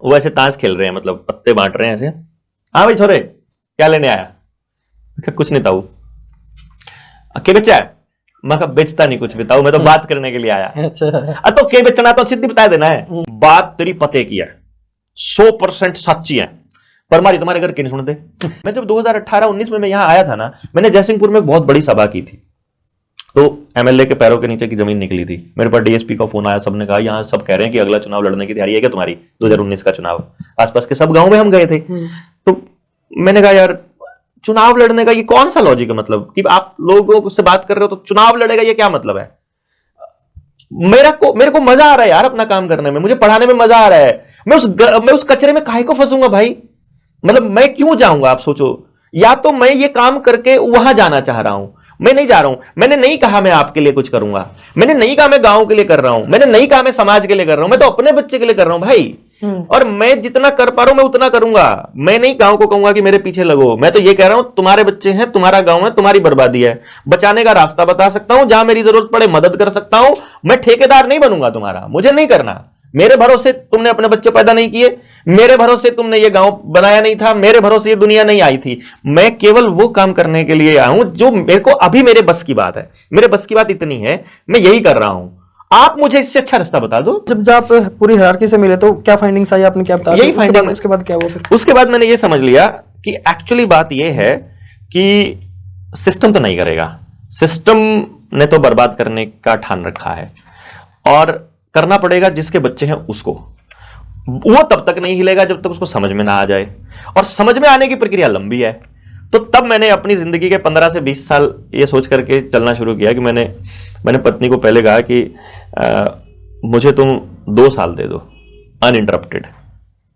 वो ऐसे ताश खेल रहे हैं, मतलब पत्ते बांट रहे हैं ऐसे। हाँ भाई छोरे, क्या लेने आया? कुछ नहीं ताऊ। क्या बेचा है? मैं कहा बेचता नहीं कुछ भी ताऊ, मैं तो बात करने के लिए आया। अच्छा तो क्या बेचना तो सीधी बता देना है। बात तेरी पते की है, 100% सच्ची है, पर मारी तुम्हारे घर के नहीं सुनते। मैं जब 2018-19 में मैं यहां आया था ना, मैंने जयसिंहपुर में एक बहुत बड़ी सभा की थी। तो एमएलए के पैरों के नीचे की जमीन निकली थी। मेरे पास डीएसपी का फोन आया, सबने कहा यहाँ सब कह रहे हैं कि अगला चुनाव लड़ने की तैयारी है क्या तुम्हारी, 2019 का चुनाव। आसपास के सब गांव में हम गए थे। तो मैंने कहा यार चुनाव लड़ने का ये कौन सा लॉजिक है, मतलब कि आप लोगों से बात कर रहे हो तो चुनाव लड़ेगा, ये क्या मतलब है? मेरे को मजा आ रहा है यार अपना काम करने में, मुझे पढ़ाने में मजा आ रहा है। मैं उस कचरे में काहे को फंसूंगा भाई? मतलब मैं क्यों जाऊंगा? आप सोचो, या तो मैं ये काम करके वहां जाना चाह रहा हूं, मैं नहीं जा रहा हूं। मैंने नहीं कहा मैं आपके लिए कुछ करूंगा, मैंने नहीं कहा मैं गांव के लिए कर रहा हूं, मैंने नहीं कहा मैं समाज के लिए कर रहा हूं, मैं तो अपने बच्चे के लिए कर रहा हूं भाई। और मैं जितना कर पा रहा हूं मैं उतना करूंगा। मैं नहीं गांव को कहूंगा कि मेरे पीछे लगो, मैं तो ये कह रहा हूं तुम्हारे बच्चे हैं, तुम्हारा गांव है, तुम्हारी बर्बादी है, बचाने का रास्ता बता सकता हूं, जहां मेरी जरूरत पड़े मदद कर सकता हूं। मैं ठेकेदार नहीं बनूंगा तुम्हारा, मुझे नहीं करना। मेरे भरोसे तुमने अपने बच्चे पैदा नहीं किए, मेरे भरोसे तुमने ये गांव बनाया नहीं था, मेरे भरोसे ये दुनिया नहीं आई थी। मैं केवल वो काम करने के लिए आया हूं जो मेरे को अभी मेरे बस की बात है। मेरे बस की बात इतनी है, मैं यही कर रहा हूं। आप मुझे इससे अच्छा रास्ता बता दो। जब आप पूरी हायरार्की से मिले तो क्या फाइंडिंग्स आई, आपने क्या बताया? यही फाइंडिंग। उसके बाद क्या हुआ फिर? उसके बाद मैंने ये समझ लिया कि एक्चुअली बात ये है कि सिस्टम तो नहीं करेगा, सिस्टम ने तो बर्बाद करने का ठान रखा है, और करना पड़ेगा जिसके बच्चे हैं उसको। वो तब तक नहीं हिलेगा जब तक उसको समझ में ना आ जाए, और समझ में आने की प्रक्रिया लंबी है। तो तब मैंने अपनी जिंदगी के 15 से 20 साल ये सोच करके चलना शुरू किया कि मैंने पत्नी को पहले कहा कि मुझे तुम 2 साल दे दो अनइंटरप्टेड,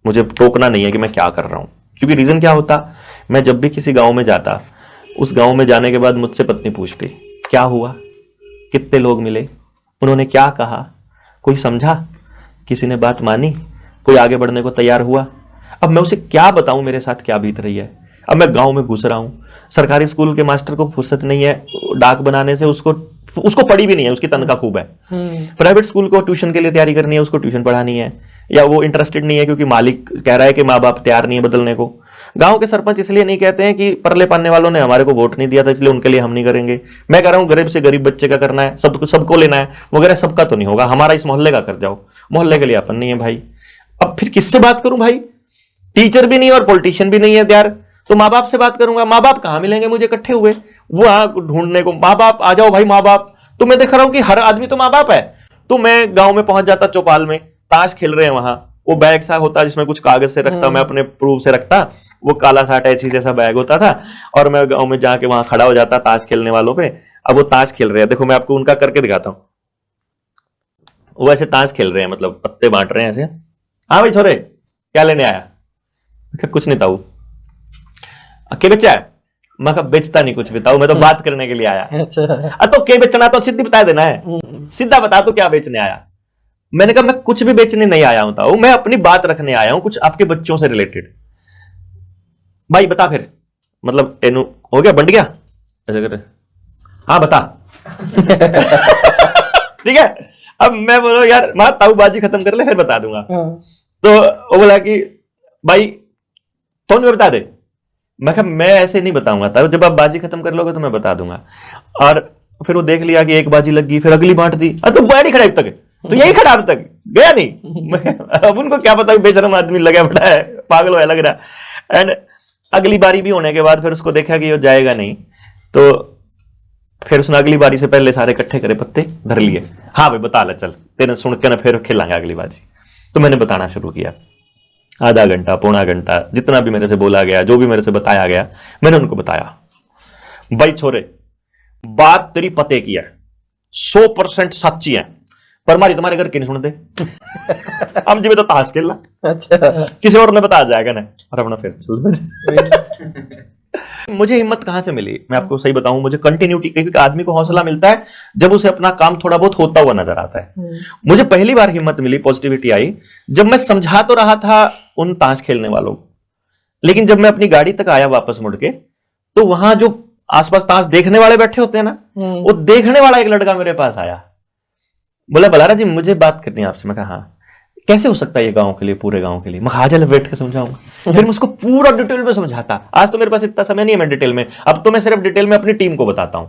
मुझे टोकना नहीं है कि मैं क्या कर रहा हूं। क्योंकि रीजन क्या होता, मैं जब भी किसी गांव में जाता, उस गांव में जाने के बाद मुझसे पत्नी पूछती क्या हुआ, कितने लोग मिले, उन्होंने क्या कहा, कोई समझा, किसी ने बात मानी, कोई आगे बढ़ने को तैयार हुआ। अब मैं उसे क्या बताऊं मेरे साथ क्या बीत रही है। अब मैं गांव में घुस रहा हूं, सरकारी स्कूल के मास्टर को फुर्सत नहीं है डाक बनाने से, उसको पढ़ी भी नहीं है, उसकी तनख्वाह खूब है। प्राइवेट स्कूल को ट्यूशन के लिए तैयारी करनी है, उसको ट्यूशन पढ़ानी है, या वो इंटरेस्टेड नहीं है क्योंकि मालिक कह रहा है कि माँ बाप तैयार नहीं है बदलने को। गांव के सरपंच इसलिए नहीं कहते हैं कि परले पाने वालों ने हमारे को वोट नहीं दिया था इसलिए उनके लिए हम नहीं करेंगे। मैं कह रहा हूं गरीब से गरीब बच्चे का करना है, सबको लेना है, वगैरह सबका तो नहीं होगा, हमारा इस मोहल्ले का कर जाओ, मोहल्ले के लिए अपन नहीं है भाई। अब फिर किससे बात करूं भाई? टीचर भी नहीं और पॉलिटिशियन भी नहीं है तैयार, तो माँ बाप से बात करूंगा। माँ बाप कहां मिलेंगे मुझे इकट्ठे हुए वहां ढूंढने को? माँ बाप आ जाओ भाई, माँ बाप। तो मैं देख रहा हूं कि हर आदमी तो माँ बाप है। तो मैं गांव में पहुंच जाता, चौपाल में ताश खेल रहे हैं वहां, वो बैग सा होता जिसमें कुछ कागज से रखता, मैं अपने प्रूफ से रखता, वो काला सा अटैची जैसा बैग होता था, और मैं गांव में जाके वहां खड़ा हो जाता ताश खेलने वालों पे। अब वो ताश खेल रहे हैं, देखो मैं आपको उनका करके दिखाता हूं। वो ऐसे ताश खेल रहे हैं, मतलब पत्ते बांट रहे हैं ऐसे। हाँ भाई छोरे, क्या लेने आया? कुछ नहीं ताऊ। क्या बेचा है? मैं कहा बेचता नहीं कुछ भी ताऊ, मैं तो बात करने के लिए आया। अच्छा तो क्या बेचना तो सीधी बता देना है, सीधा बता दो क्या बेचने आया। मैंने कहा मैं कुछ भी बेचने नहीं आया हूं ताऊ, मैं अपनी बात रखने आया हूं, कुछ आपके बच्चों से रिलेटेड। भाई बता फिर, मतलब तेनू हो गया, बंट गया? हाँ बता। ठीक है, अब मैं बोलो यार मां ताऊ बाजी खत्म कर ले फिर बता दूंगा। तो वो बोला कि भाई तो बता दे। मैं कहा मैं ऐसे नहीं बताऊंगा ताऊ, जब आप बाजी खत्म कर लोगे तो मैं बता दूंगा। और फिर वो देख लिया कि एक बाजी लग गई, फिर अगली बांट दी। तो बैठ ही खड़ा अब तक, तो यही खड़ा अब तक गया नहीं। अब उनको क्या पता बेशरम आदमी लगा पड़ा है, पागल हो लग रहा। एंड अगली बारी भी होने के बाद फिर उसको देखा कि वो जाएगा नहीं, तो फिर उसने अगली बारी से पहले सारे इकट्ठे करे पत्ते धर लिए। हाँ भाई बता ले, चल तेरे सुन के ना फिर खेलेंगे अगली बाजी। तो मैंने बताना शुरू किया, आधा घंटा पौना घंटा जितना भी मेरे से बोला गया, जो भी मेरे से बताया गया मैंने उनको बताया। भाई छोरे बात तेरी पते की है, 100% सच्ची है, पर मारी तुम्हारे घर के नहीं सुनते। हम जी में तो ताश खेलना, अच्छा किसी और ने बता जाएगा ना, और अपना फिर चल। मुझे हिम्मत कहां से मिली मैं आपको सही बताऊं, मुझे कंटिन्यूटी, क्योंकि आदमी को हौसला मिलता है जब उसे अपना काम थोड़ा बहुत होता हुआ नजर आता है। मुझे पहली बार हिम्मत मिली, पॉजिटिविटी आई जब मैं समझा तो रहा था उन ताश खेलने वालों को, लेकिन जब मैं अपनी गाड़ी तक आया वापस मुड़ के, तो वहां जो आसपास ताश देखने वाले बैठे होते हैं ना, वो देखने वाला एक लड़का मेरे पास आया, बोला बलारा जी मुझे बात करनी है आपसे। मैं कहा हाँ, कैसे हो सकता है ये गांव के लिए, पूरे गांव के लिए? मैं हाजल बैठ के समझाऊंगा, फिर मैं उसको पूरा डिटेल में समझाता। आज तो मेरे पास इतना समय नहीं है मैं डिटेल में, अब तो मैं सिर्फ डिटेल में अपनी टीम को बताता हूं।